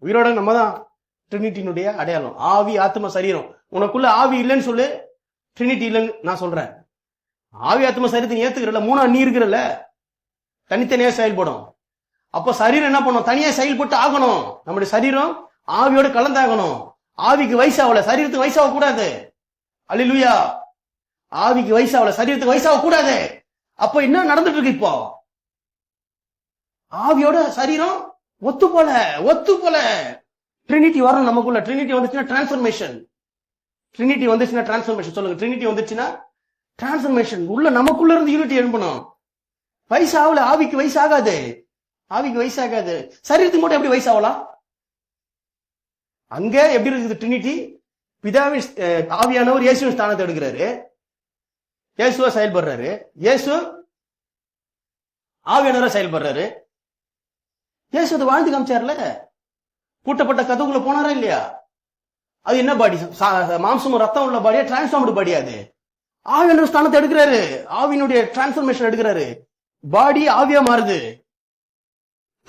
உயிரோட நம்ம தான் ட்ரினிட்டினுடைய அடையாளம். ஆவி, ஆத்ம, சரீரம். உனக்குள்ள ஆவி இல்லைன்னு சொல்லு, ட்ரினிட்டி இல்லைன்னு நான் சொல்றேன். ஆவி, ஆத்ம, சரீரத்தை ஏத்துக்கிறல, மூணா நீ இருக்கிறல்ல, தனித்தனியா செயல்படும். அப்ப சரீரம் என்ன பண்ணும்? தனியா செயல்பட்டு ஆகணும். நம்முடைய சரீரம் ஆவியோட கலந்தாகணும். ஆவிக்கு வயசாகல, சரீரத்துக்கு வயசாக கூடாது. அல்லேலூயா. ஆவிக்கு வயசாகல, சரீரத்துக்கு வயசாக கூடாது. அப்ப என்ன நடந்துட்டு இருக்கு? இப்போ ஆவியோட சரீரம் ஒத்து போல. ட்ரினிட்டி வரணும் நமக்குள்ள. ட்ரினிட்டி வந்துச்சுன்னா டிரான்ஸ்ஃபர்மேஷன். ட்ரினிட்டி வந்துச்சுன்னா டிரான்ஸ்ஃபர்மேஷன். சொல்லுங்க, ட்ரினிட்டி வந்துச்சுன்னா டிரான்ஸ்ஃபர்மேஷன். உள்ள நமக்குள்ள இருந்து யூனிட்டி எழுப்பணும். வயசாகல, ஆவிக்கு வயசாகாது. ஆவிக்கு வயசாகாது. சரீரத்துக்கு மட்டும் எப்படி வயசாகலாம்? அங்க எப்படி இருக்குது ட்ரினிட்டி? பிதாவின் ஆவியானவர் இயேசுவின் ஸ்தானத்தை எடுக்கிறாரு, இயேசுவா செயல்படுறாரு, இயேசு ஆவியானவரா செயல்படுறாரு. இயேசு அது வாழ்ந்து காமிச்சார்ல. பூட்டப்பட்ட கதவுக்குள்ள போனாரா இல்லையா? அது என்ன பாடி? மாம்சமும் ரத்தம் உள்ள பாடியா? டிரான்ஸ்ஃபார்ம்டு பாடியா? அது ஆவியானவர் ஸ்தானத்தை எடுக்கிறாரு, ஆவியினுடைய டிரான்ஸ்ஃபர்மேஷன் எடுக்கிறாரு. பாடி ஆவியா மாறுது.